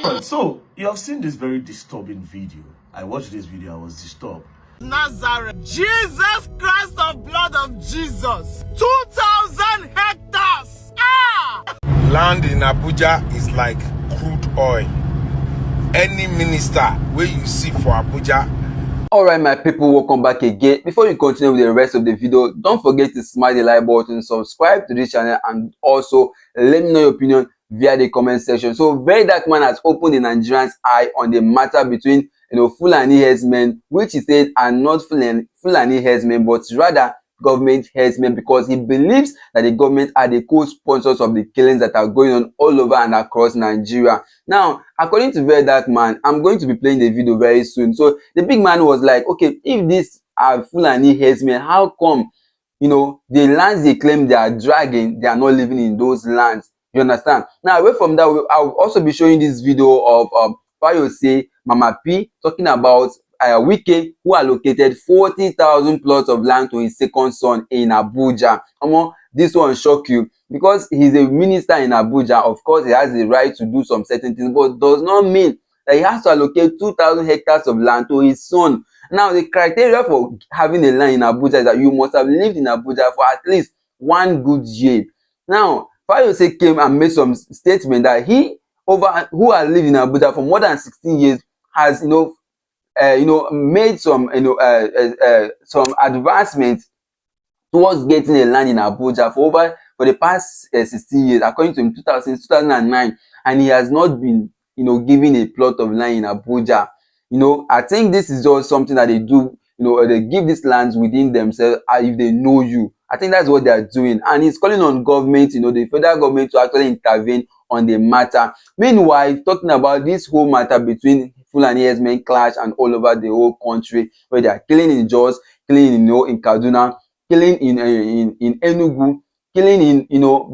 Alright, so you have seen this very disturbing video. I watched this video, I was disturbed. Nazareth, Jesus Christ of blood of Jesus, 2,000 hectares. Land in Abuja is like crude oil. Any minister where you see for Abuja. Alright my people, welcome back again. Before you continue with the rest of the video, don't forget to smash the like button, subscribe to this channel, and also let me know your opinion via the comment section. So Verydarkman has opened the Nigerians' eye on the matter between Fulani herdsmen, which he said are not Fulani herdsmen, but rather government herdsmen, because he believes that the government are the co-sponsors of the killings that are going on all over and across Nigeria. Now, according to Verydarkman, I'm going to be playing the video very soon. So the big man was like, okay, if these are Fulani herdsmen, how come the lands they claim they are dragging, they are not living in those lands? You understand? Now, away from that, I'll also be showing this video of Fayose, Mama P, talking about Wike, who allocated 40,000 plots of land to his second son in Abuja. This one shock you because he's a minister in Abuja. Of course, he has the right to do some certain things, but does not mean that he has to allocate 2,000 hectares of land to his son. Now, the criteria for having a land in Abuja is that you must have lived in Abuja for at least 1 good year. Now, Fayose came and made some statement that he, who has lived in Abuja for more than 16 years, has made some advancement towards getting a land in Abuja for the past 16 years, according to him, 2009, and he has not been given a plot of land in Abuja. I think this is just something that they do. They give these lands within themselves if they know you. I think that's what they are doing, and he's calling on government, the federal government, to actually intervene on the matter. Meanwhile, talking about this whole matter between Fulani herdsmen clash and all over the whole country, where they are killing in Jos, killing in Kaduna, killing in Enugu, killing in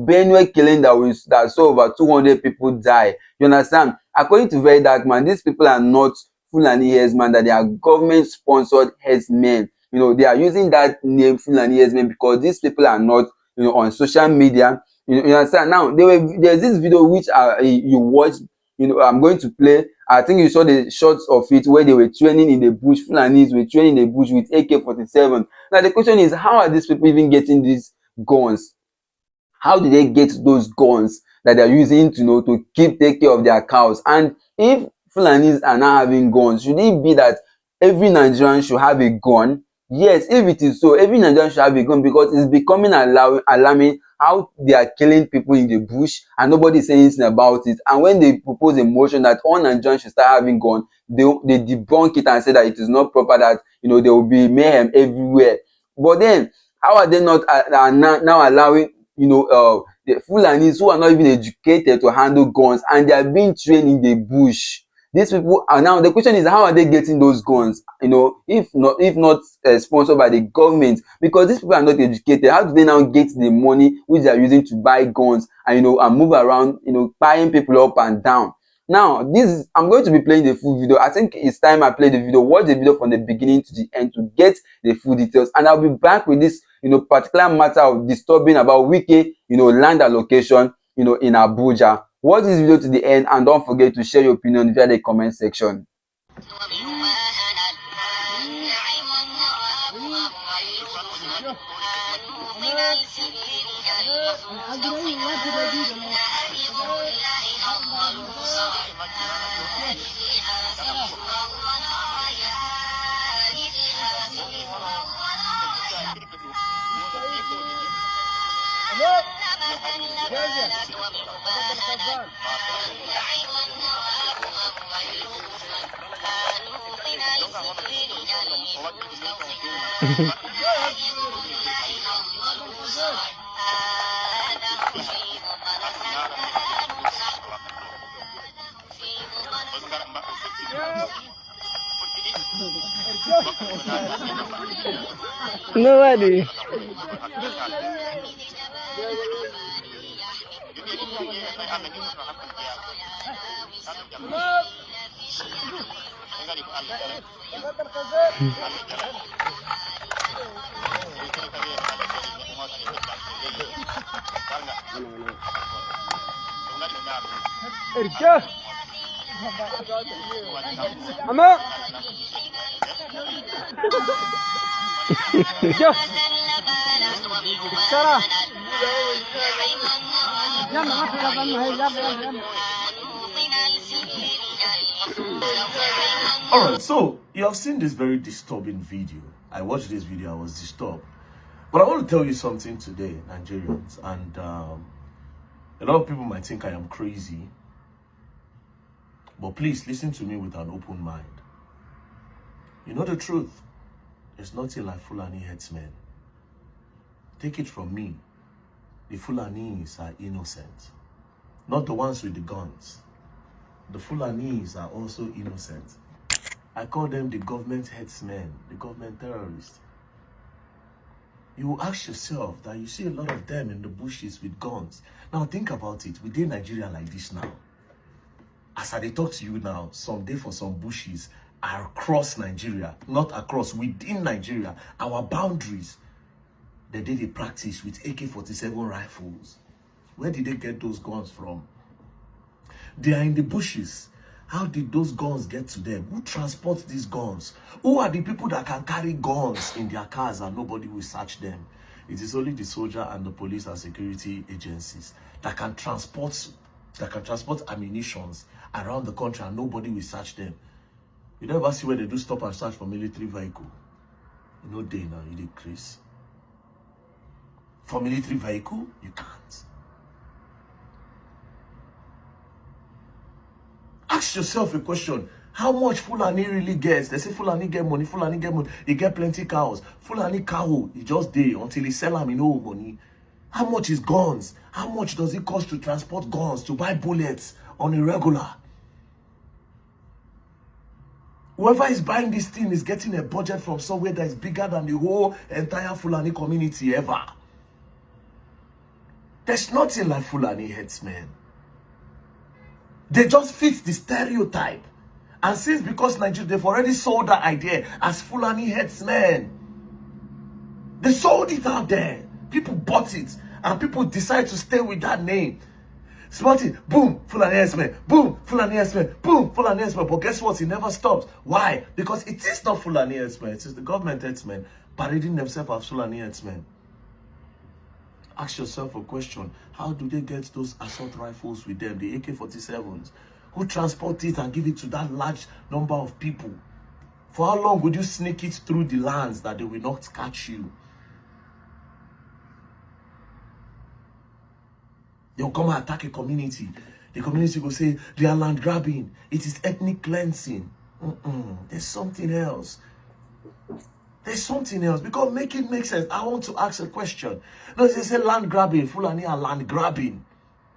benue, killing that saw over 200 people die. You understand? According to Verydarkman, these people are not Fulani herdsmen, that they are government-sponsored herdsmen. They are using that name Fulani herdsmen because these people are not on social media. You understand? Now there's this video which you watched. I'm going to play. I think you saw the shots of it where they were training in the bush. Fulanis were training in the bush with AK-47. Now the question is, how are these people even getting these guns? How did they get those guns that they're using to take care of their cows? And if Fulanis are not having guns, should it be that every Nigerian should have a gun? Yes, if it is so, every Nigerian should have a gun, because it's becoming alarming how they are killing people in the bush and nobody is saying anything about it. And when they propose a motion that all Nigerians should start having guns, they debunk it and say that it is not proper, that there will be mayhem everywhere. But then, how are they not now allowing the Fulanis, who are not even educated to handle guns, and they are being trained in the bush? These people are now, the question is, how are they getting those guns? If not sponsored by the government, because these people are not educated. How do they now get the money which they are using to buy guns and and move around, buying people up and down? Now, I'm going to be playing the full video. I think it's time I play the video. Watch the video from the beginning to the end to get the full details, and I'll be back with this particular matter of disturbing about Wike land allocation in Abuja. Watch this video to the end, and don't forget to share your opinion via the comment section. Nobody. Ama. Yo. Sarah. Alright, so you have seen this very disturbing video. I watched this video, I was disturbed. But I want to tell you something today, Nigerians, and a lot of people might think I am crazy. But please listen to me with an open mind. You know the truth. There's nothing like Fulani herdsmen. Take it from me. The Fulanis are innocent. Not the ones with the guns. The Fulanis are also innocent. I call them the government herdsmen, the government terrorists. You will ask yourself that you see a lot of them in the bushes with guns. Now think about it. We did Nigeria like this now. As I talk to you now, some day for some bushes are across Nigeria, not across, within Nigeria, our boundaries. They did a practice with AK-47 rifles. Where did they get those guns from? They are in the bushes. How did those guns get to them? Who transports these guns? Who are the people that can carry guns in their cars and nobody will search them? It is only the soldier and the police and security agencies that can transport ammunitions around the country and nobody will search them. You never see where they do stop and search for military vehicle. You know they now, you decrease. For military vehicle, you can't. Ask yourself a question. How much Fulani really gets? They say Fulani get money, Fulani get money. He get plenty cows. Fulani cow, he just day until he sell them, no money. How much is guns? How much does it cost to transport guns, to buy bullets on a regular? Whoever is buying this thing is getting a budget from somewhere that is bigger than the whole entire Fulani community ever. There's nothing like Fulani herdsmen. They just fit the stereotype. And since because Nigeria, they've already sold that idea as Fulani herdsmen. They sold it out there. People bought it. And people decide to stay with that name. Spot it. Boom, Fulani herdsmen. Boom, Fulani herdsmen. Boom, Fulani herdsmen. But guess what? It never stops. Why? Because it is not Fulani herdsmen. It is the government herdsmen parading themselves as Fulani herdsmen. Ask yourself a question. How do they get those assault rifles with them, the AK-47s? Who transport it and give it to that large number of people? For how long would you sneak it through the lands that they will not catch you? They'll come and attack a community. The community will say, they are land grabbing. It is ethnic cleansing. There's something else. There's something else. Because make it make sense. I want to ask a question. No, they say land grabbing. Fulani are land grabbing.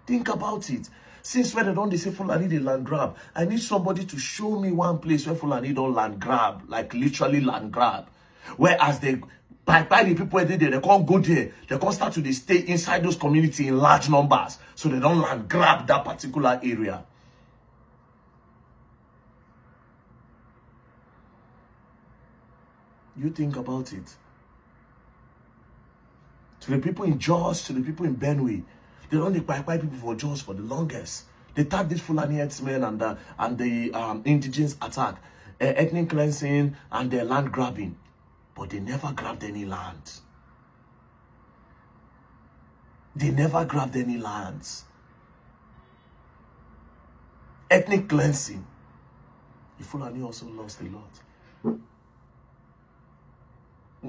Think about it. Since when they say Fulani they land grab, I need somebody to show me one place where Fulani don't land grab. Like literally land grab. Whereas they, by the people they can't go there. They can't start to stay inside those communities in large numbers. So they don't land grab that particular area. You think about it. To the people in Jos, to the people in Benue, they don't need people for Jos for the longest. They tag this Fulani herdsmen and the indigenous attack, ethnic cleansing and their land grabbing, but they never grabbed any land. They never grabbed any lands. Ethnic cleansing. The Fulani also lost a lot.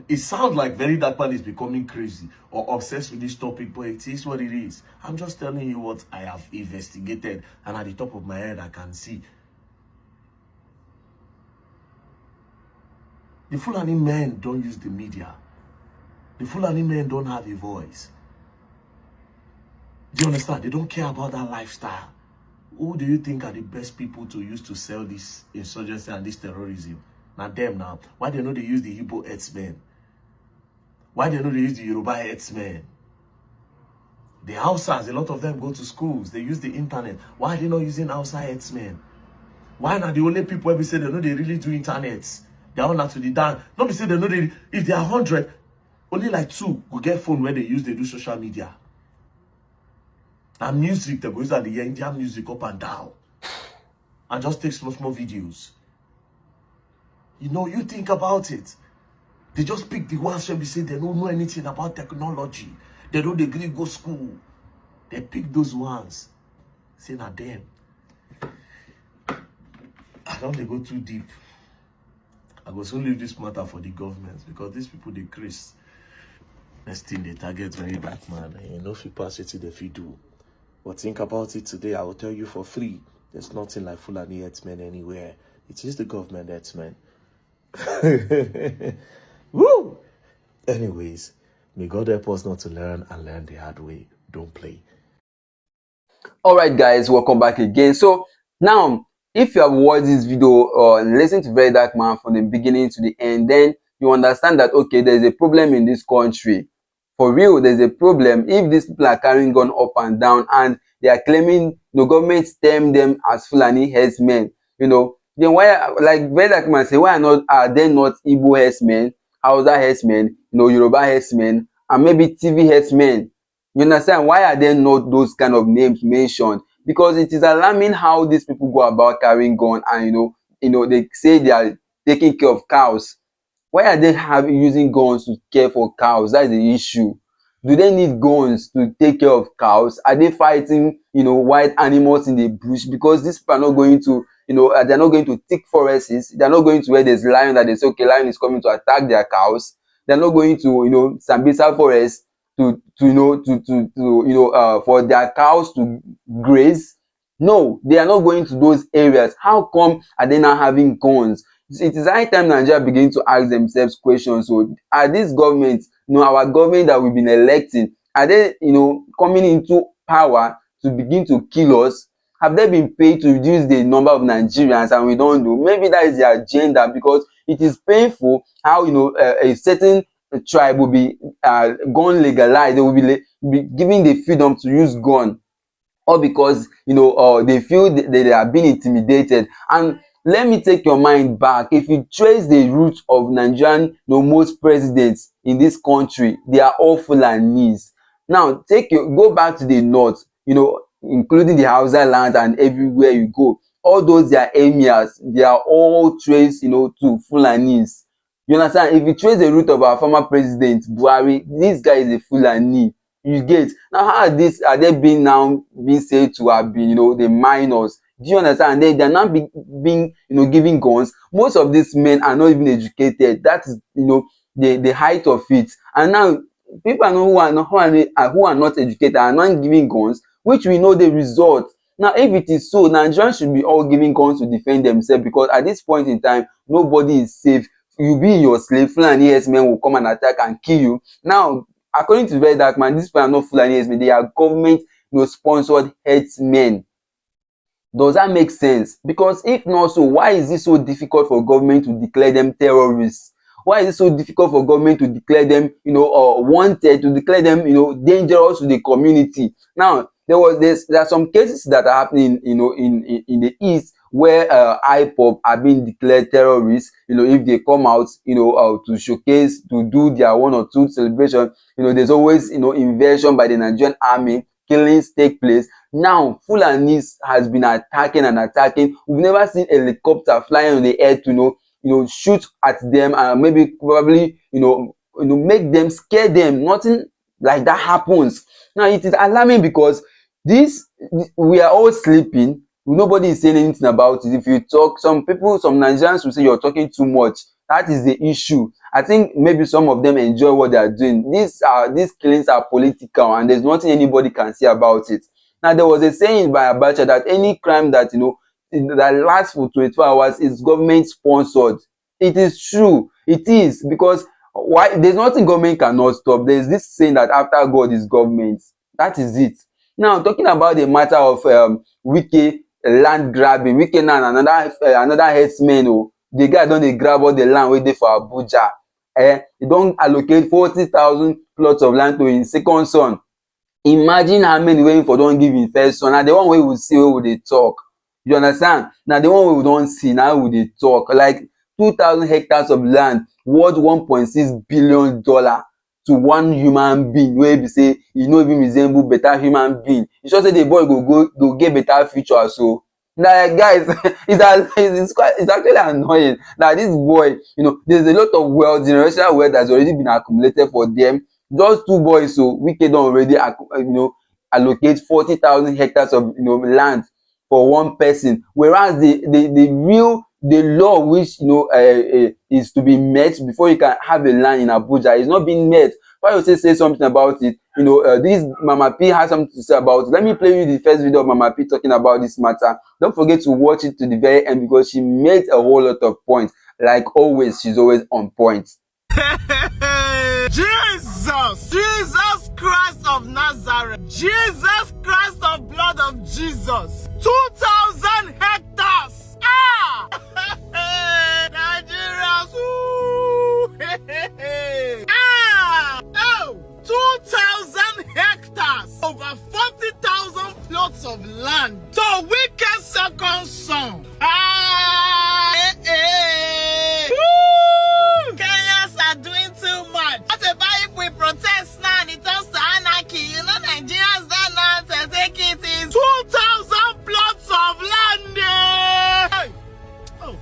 It sounds like Verydarkman is becoming crazy or obsessed with this topic, but it is what it is. I'm just telling you what I have investigated, and at the top of my head I can see. The Fulani men don't use the media. The Fulani men don't have a voice. Do you understand? They don't care about that lifestyle. Who do you think are the best people to use to sell this insurgency and this terrorism? Not them now. Why they know they use the Igbo herdsmen? Why they know they use the Yoruba herdsmen? The Hausas, a lot of them go to schools. They use the internet. Why are they not using Hausa herdsmen? Why not the only people ever say they know they really do internet? They are not to the dance. Not be say they know they, if they are 100, only like 2 will get phone where they do social media. And music, they go use the Indian music up and down. and just take small videos. You know, you think about it. They just pick the ones where we say they don't know anything about technology. They don't agree go school. They pick those ones. Say na them. I don't they go too deep. I go soon leave this matter for the government because these people they craze. Next thing they target Verydarkman. You know if you pass it to the do. But think about it today. I will tell you for free. There's nothing like Fulani Herdsmen anywhere. It is the government Herdsmen. Woo! Anyways, may God help us not to learn and learn the hard way. Don't play. All right, guys, welcome back again. So now, if you have watched this video or listened to Verydarkman from the beginning to the end, then you understand that okay, there's a problem in this country. For real, there's a problem. If these people are carrying gun up and down and they are claiming the government term them as Fulani herdsmen, you know, then why, like Verydarkman say, why are they not Igbo herdsmen, Hausa herdsmen, you know, Yoruba herdsmen, and maybe TV herdsmen? You understand? Why are there not those kind of names mentioned? Because it is alarming how these people go about carrying gun and you know they say they are taking care of cows. Why are they using guns to care for cows? That's the issue. Do they need guns to take care of cows? Are they fighting, you know, wild animals in the bush? Because these people are not going to, you know, they're not going to thick forests. They're not going to where there's lion that they say, okay, lion is coming to attack their cows. They're not going to, you know, Sambisa forest to for their cows to graze. No, they are not going to those areas. How come are they now having guns? It is high time Nigeria begin to ask themselves questions. So are these governments, you know, our government that we've been electing, are they, you know, coming into power to begin to kill us? Have they been paid to reduce the number of Nigerians and we don't know? Maybe that is the agenda, because it is painful how, you know, a certain tribe will be gun legalized. They will be given the freedom to use gun, or because, you know, they feel that they are being intimidated. And let me take your mind back. If you trace the roots of Nigerian, you know, most presidents in this country, they are all Fulanis. Now go back to the north, you know, including the Hausa land, and everywhere you go, all those their emirs, they are all traced, you know, to Fulanis. You understand? If you trace the root of our former president Buhari, this guy is a Fulani. You get? Now how are they being said to have been, you know, the minors? Do you understand? They are not being, you know, giving guns. Most of these men are not even educated. That is, you know, the height of it. And now people who are not educated are not giving guns, which we know the result. Now, if it is so, Nigerians should be all giving guns to defend themselves, because at this point in time, nobody is safe. You be your slave, Fulani herdsmen will come and attack and kill you. Now, according to Verydarkman, these people are not Fulani herdsmen, they are government, you know, sponsored herdsmen. Does that make sense? Because if not so, why is it so difficult for government to declare them terrorists? Why is it so difficult for government to declare them, you know, wanted, to declare them, you know, dangerous to the community? Now, there are some cases that are happening, you know, in the east, where IPOB are being declared terrorists, you know, if they come out, you know, to showcase, to do their 1 or 2 celebration. You know, there's always, you know, invasion by the Nigerian army, killings take place. Now, Fulanis has been attacking and attacking. We've never seen a helicopter flying on the air to, you know, shoot at them and maybe probably, you know, make them, scare them. Nothing like that happens. Now, it is alarming because we are all sleeping. Nobody is saying anything about it. If you talk, some Nigerians will say you're talking too much. That is the issue. I think maybe some of them enjoy what they are doing. These killings are political, and there's nothing anybody can say about it. Now, there was a saying by Abuja that any crime that, you know, that lasts for 24 hours is government sponsored. It is true. It is, because why? There's nothing government cannot stop. There's this saying that after God is government. That is it. Now, talking about the matter of Wike land grabbing, Wike now another herdsman, the guy don grab all the land wey dey for Abuja. He don allocate 40,000 plots of land to his second son. Imagine how many wey for don give him first son. Now the one wey we see, wey we dey talk. You understand? Now the one wey we don see, now we dey talk. Like 2,000 hectares of land worth $1.6 billion to one human being, wey be say e no even resemble better human being. You sure say the boy go get better future? So Like guys, it's actually annoying that this boy, there's a lot of wealth, generational wealth that's already been accumulated for them. Just two boys, so Wike don't already allocate 40,000 hectares of land for one person, whereas the law which is to be met before you can have a land in Abuja is not being met. Fayose say something about it. This Mama P has something to say about it. Let me play you the first video of Mama P talking about this matter. Don't forget to watch it to the very end because she made a whole lot of points. Like always, she's always on point. Jesus Christ of Nazareth, Jesus Christ of blood of Jesus, 2,000 hectares. Ah! Nigerians, ah! Oh, 2,000 hectares, over 40,000 plots of land. So Wike's second son. Ah! Kenyans are doing too much. What about if we protest now and it turns to anarchy? Nigerians don't know how to take it in 2,000 plots of land. Hey. Oh.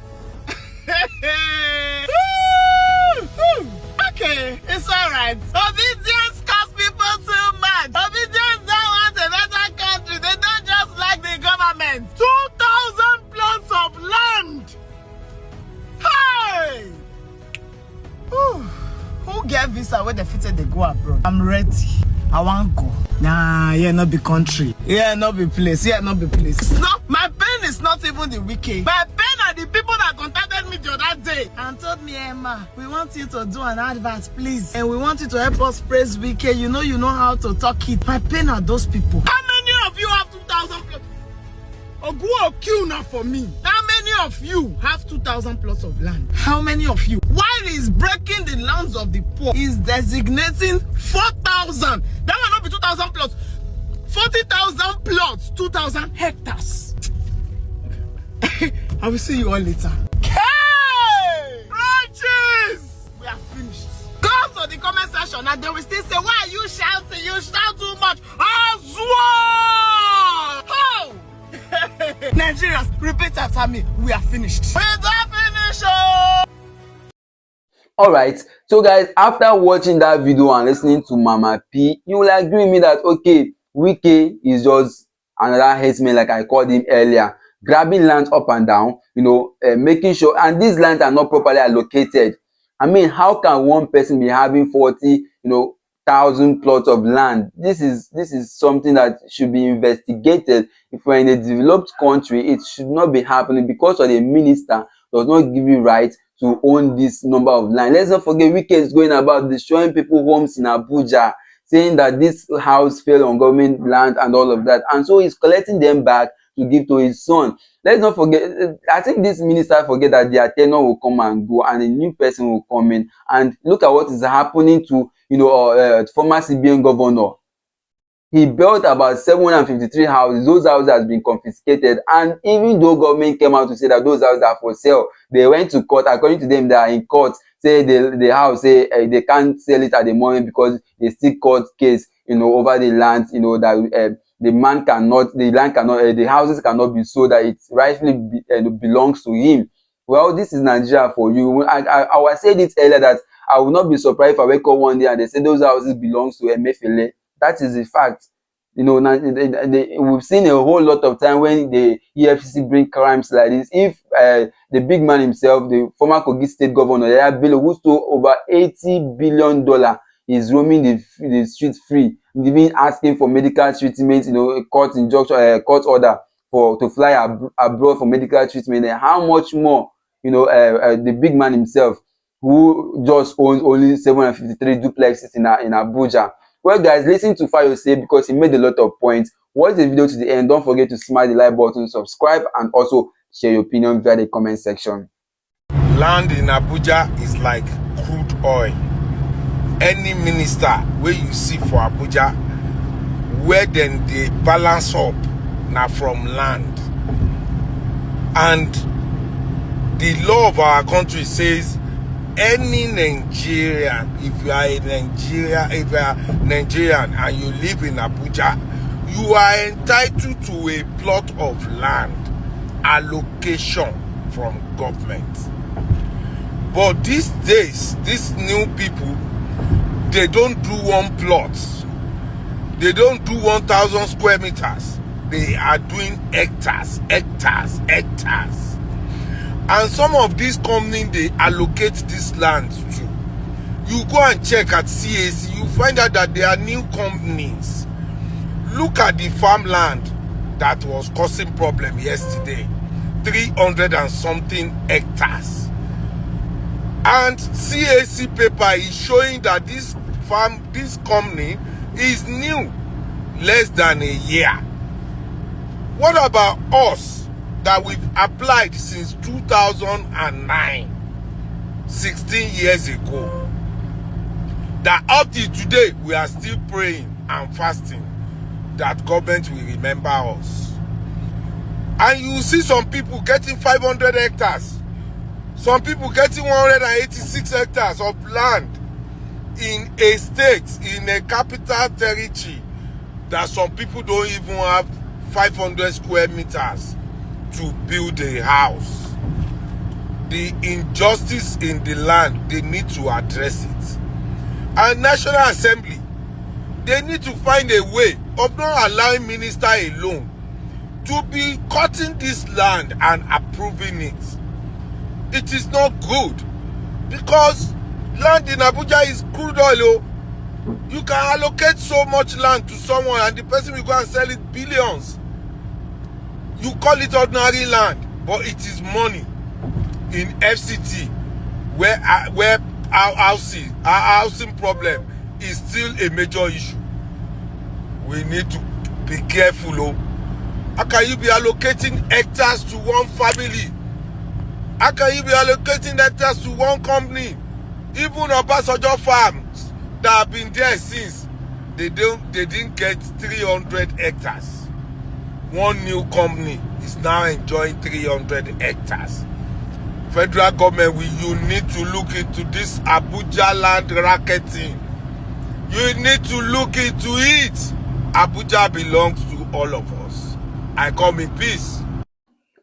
Okay, it's alright. Obedience costs people too much. Obedience don't want a better country. They don't just like the government. 2,000 plots of land. Hey! Who get visa when they fitted they go abroad? I'm ready. I want go. Nah, yeah, not be country. Yeah, not be place. Yeah, not be place. It's not, my pain is not even the wicked. My pain are the people that contacted me the other day and told me, Emma, we want you to do an advert, please. And we want you to help us praise wicked. You know how to talk it. My pain are those people. How many of you have 2,000 plus? Oh, go or kill now for me. How many of you have 2,000 plots of land? How many of you? While he's breaking the lands of the poor, he's designating 4,000. That will not be 2,000 plots. 40,000 plots, 2,000 hectares. I will see you all later. Hey! Righteous! We are finished. Go to the comment section and they will still say, why are you shouting? You shout too much. Oh! Nigerians, repeat after me. We are finished. We are finished. Alright, so guys, after watching that video and listening to Mama P, you will agree with me that okay, Wike is just another herdsman like I called him earlier, grabbing land up and down, making sure, and these lands are not properly allocated. I mean, how can one person be having 40,000 plots of land? This is something that should be investigated. If we're in a developed country, it should not be happening because of the minister does not give you right to own this number of land. Let's not forget, Wike is going about destroying people's homes in Abuja, saying that this house fell on government land and all of that, and so he's collecting them back to give to his son. Let's not forget, I think this minister forget that their tenure will come and go and a new person will come in, and look at what is happening to former CBN governor. He built about 753 houses. Those houses has been confiscated, and even though government came out to say that those houses are for sale, they went to court. According to them, they are in court. Say the house say they can't sell it at the moment because they still court case over the land. That the land cannot, the houses cannot be sold, that it rightfully belongs to him. Well, this is Nigeria for you. I said it earlier that I will not be surprised if I wake up one day and they say those houses belongs to Emefiele. That is the fact. We've seen a whole lot of time when the EFCC bring crimes like this. If the big man himself, the former Kogi State Governor, Iyabo, who stole over $80 billion, is roaming the streets free, even asking for medical treatment, court injunction, court order to fly abroad for medical treatment. And how much more, the big man himself, who just owns only 753 duplexes in Abuja. Well, guys, listen to Fayose because he made a lot of points. Watch the video to the end. Don't forget to smash the like button, subscribe, and also share your opinion via the comment section. Land in Abuja is like crude oil. Any minister where you see for Abuja, where then they balance up now from land. And the law of our country says any Nigerian, if you are Nigerian and you live in Abuja, you are entitled to a plot of land allocation from government. But these days, these new people, they don't do one plot. They don't do 1,000 square meters. They are doing hectares. And some of these companies, they allocate this land to. You go and check at CAC, you find out that there are new companies. Look at the farmland that was causing problem yesterday. 300 and something hectares. And CAC paper is showing that this company is new, less than a year. What about us that we've applied since 2009, 16 years ago? That up till today we are still praying and fasting that government will remember us. And you see some people getting 500 hectares, some people getting 186 hectares of land in a state, in a capital territory, that some people don't even have 500 square meters to build a house. The injustice in the land, they need to address it. And National Assembly, they need to find a way of not allowing minister alone to be cutting this land and approving it. It is not good, because land in Abuja is crude oil. You can allocate so much land to someone and the person will go and sell it billions. You call it ordinary land, but it is money. In FCT, where our housing problem is still a major issue. We need to be careful. Oh. How can you be allocating hectares to one family? How can you be allocating hectares to one company? Even Obasanjo farms that have been there since, they didn't get 300 hectares. One new company is now enjoying 300 hectares. Federal government, you need to look into this Abuja land racketing. You need to look into it. Abuja belongs to all of us. I come in peace.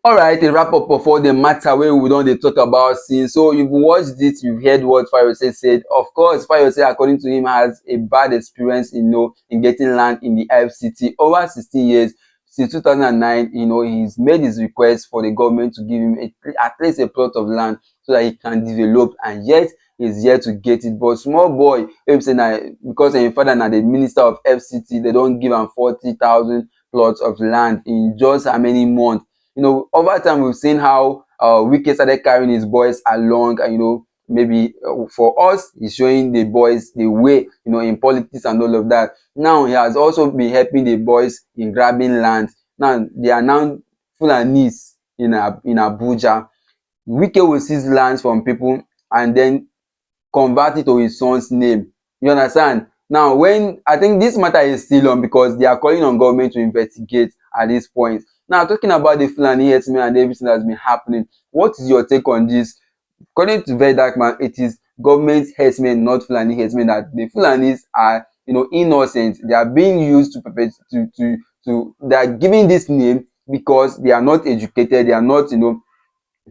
Alright, a wrap up of all the matter where we don't talk about since. So you've watched it, you've heard what Fayose said. Of course, Fayose, according to him, has a bad experience, in getting land in the FCT over 16 years. Since 2009, he's made his request for the government to give him at least a plot of land so that he can develop, and yet he's yet to get it. But small boy, because his father now the minister of FCT, they don't give him 40,000 plots of land in just how many months. Over time we've seen how Wike started carrying his boys along, and maybe for us, he's showing the boys the way, in politics and all of that. Now he has also been helping the boys in grabbing land. Now they are now Fulanis in Abuja. Wike will seize lands from people and then convert it to his son's name. You understand? Now, when I think this matter is still on, because they are calling on government to investigate at this point. Now, talking about the Fulani Herdsmen and everything that's been happening, what is your take on this? According to Verydarkman, it is government herdsmen, not Fulani herdsmen, that the Fulanis are, innocent. They are being used to perpetuate, they are giving this name because they are not educated, they are not,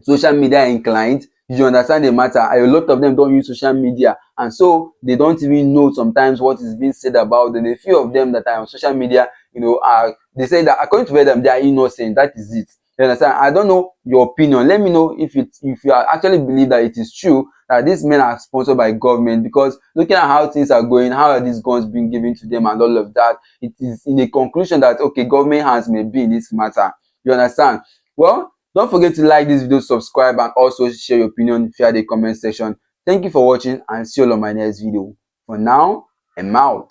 social media inclined. You understand the matter? A lot of them don't use social media, and so they don't even know sometimes what is being said about them. A few of them that are on social media, they say that according to them, they are innocent. That is it. You understand? I don't know your opinion. Let me know if you actually believe that it is true that these men are sponsored by government, because looking at how things are going, how are these guns being given to them and all of that, it is in a conclusion that, okay, government hands may be in this matter. You understand? Well, don't forget to like this video, subscribe, and also share your opinion via the comment section. Thank you for watching, and see you on my next video. For now, I'm out.